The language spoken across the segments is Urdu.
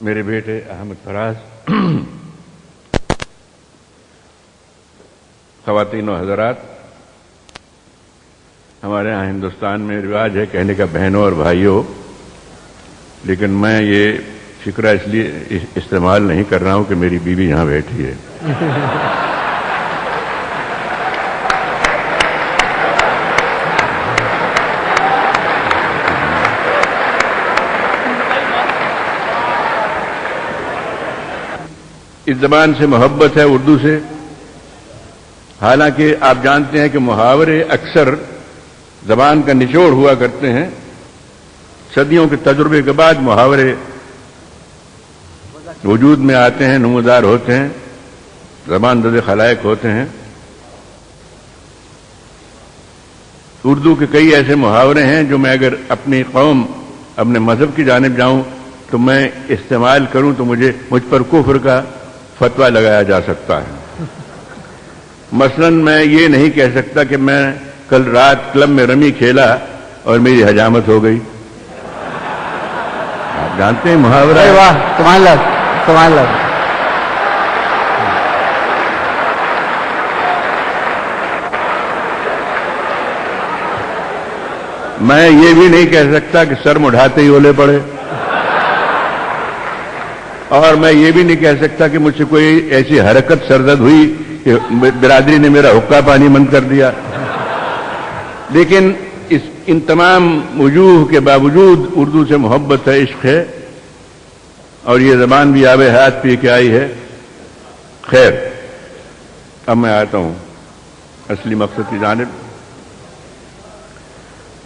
میرے بیٹے احمد فراز، خواتین و حضرات، ہمارے ہاں ہندوستان میں رواج ہے کہنے کا بہنوں اور بھائیوں، لیکن میں یہ فکرہ اس لیے استعمال نہیں کر رہا ہوں کہ میری بیوی یہاں بیٹھی ہے۔ اس زبان سے محبت ہے، اردو سے، حالانکہ آپ جانتے ہیں کہ محاورے اکثر زبان کا نچوڑ ہوا کرتے ہیں۔ صدیوں کے تجربے کے بعد محاورے وجود میں آتے ہیں، نمودار ہوتے ہیں، زبان زد خلائق ہوتے ہیں۔ اردو کے کئی ایسے محاورے ہیں جو میں اگر اپنی قوم، اپنے مذہب کی جانب جاؤں تو میں استعمال کروں تو مجھ پر کفر کا فتویٰ لگایا جا سکتا ہے۔ مثلا میں یہ نہیں کہہ سکتا کہ میں کل رات کلب میں رمی کھیلا اور میری حجامت ہو گئی۔ آپ جانتے ہیں محاورہ ہے۔ واہ، سبحان اللہ، سبحان اللہ۔ میں یہ بھی نہیں کہہ سکتا کہ سر مڑھاتے ہی اولے پڑے، اور میں یہ بھی نہیں کہہ سکتا کہ مجھ سے کوئی ایسی حرکت سرزد ہوئی کہ برادری نے میرا حقہ پانی بند کر دیا۔ لیکن ان تمام وجوہ کے باوجود اردو سے محبت ہے، عشق ہے، اور یہ زبان بھی آب حیات پی کے آئی ہے۔ خیر، اب میں آتا ہوں اصلی مقصد کی جانب۔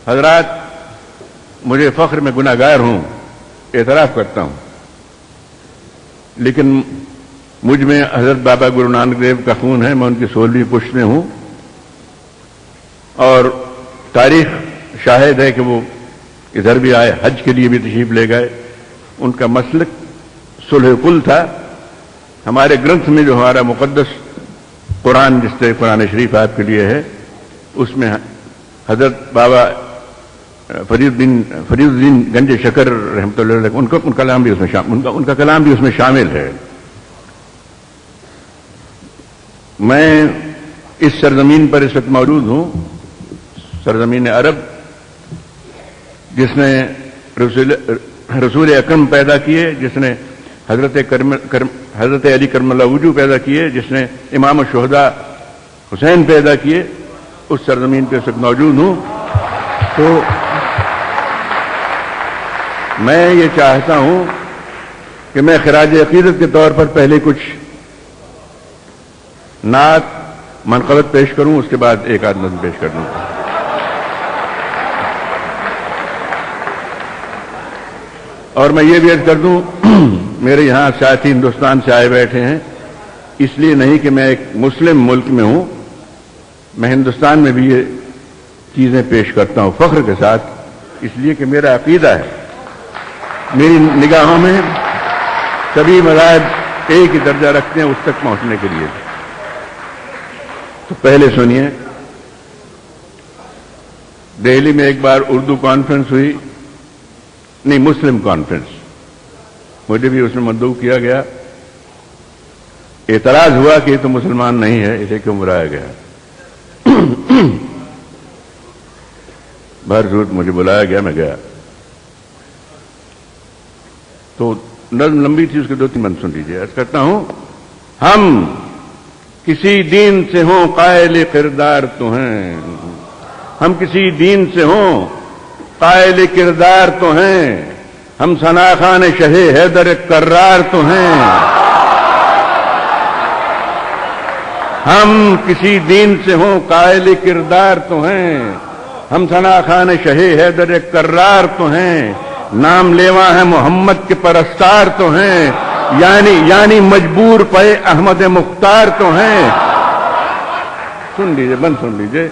حضرات، مجھے فخر میں گناہ گار ہوں، اعتراف کرتا ہوں، لیکن مجھ میں حضرت بابا گرو نانک دیو کا خون ہے، میں ان کی 16ویں پشت میں ہوں، اور تاریخ شاہد ہے کہ وہ ادھر بھی آئے، حج کے لیے بھی تشریف لے گئے۔ ان کا مسلک صلح کل تھا۔ ہمارے گرنتھ میں جو ہمارا مقدس قرآن، جس سے قرآن شریف آپ کے لیے ہے، اس میں حضرت بابا فرید الدین گنج شکر رحمۃ اللہ علیہ ان کا کلام بھی اس میں شامل ہے۔ میں اس سرزمین پر اس وقت موجود ہوں، سرزمین عرب، جس نے رسول اکرم پیدا کیے، جس نے حضرت علی کرم اللہ وجہ پیدا کیے، جس نے امام الشہداء حسین پیدا کیے، اس سرزمین پہ اس وقت موجود ہوں۔ تو میں یہ چاہتا ہوں کہ میں خراج عقیدت کے طور پر پہلے کچھ نعت منقبت پیش کروں، اس کے بعد ایک آدھ نظم پیش کر دوں۔ اور میں یہ بھی عرض کر دوں، میرے یہاں ساتھی ہندوستان سے آئے بیٹھے ہیں، اس لیے نہیں کہ میں ایک مسلم ملک میں ہوں، میں ہندوستان میں بھی یہ چیزیں پیش کرتا ہوں فخر کے ساتھ، اس لیے کہ میرا عقیدہ ہے، میری نگاہوں میں سبھی مذاہب ایک ہی درجہ رکھتے ہیں اس تک پہنچنے کے لیے۔ تو پہلے سنیے، دہلی میں ایک بار اردو کانفرنس ہوئی، نہیں مسلم کانفرنس، مجھے بھی اس میں مدعو کیا گیا۔ اعتراض ہوا کہ یہ تو مسلمان نہیں ہے، اسے کیوں بلایا گیا؟ بہر صورت مجھے بلایا گیا، میں گیا۔ تو نظم لمبی تھی، اس کے 2-3 بند سن لیجیے۔ عرض کرتا ہوں، ہم کسی دین سے ہوں قائل کردار تو ہیں، ہم کسی دین سے ہوں قائل کردار تو ہیں، ہم ثناخان شہ حیدر کرار تو ہیں، ہم کسی دین سے ہوں قائل کردار تو ہیں، ہم ثناخان شہ حیدر کرار تو ہیں، نام لیوا ہے محمد کے پرستار تو ہیں، یعنی مجبور پے احمد مختار تو ہیں۔ سن لیجئے، بند سن لیجئے۔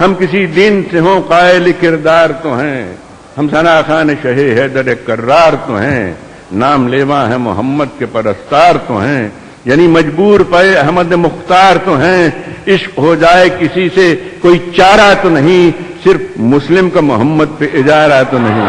ہم کسی دین سے ہوں قائل کردار تو ہیں، ہم ثنا خان شہ حیدر کرار تو ہیں، نام لیوا ہے محمد کے پرستار تو ہیں، یعنی مجبور پے احمد مختار تو ہیں۔ عشق ہو جائے کسی سے کوئی چارہ تو نہیں، صرف مسلم کا محمد پہ اجارہ تو نہیں۔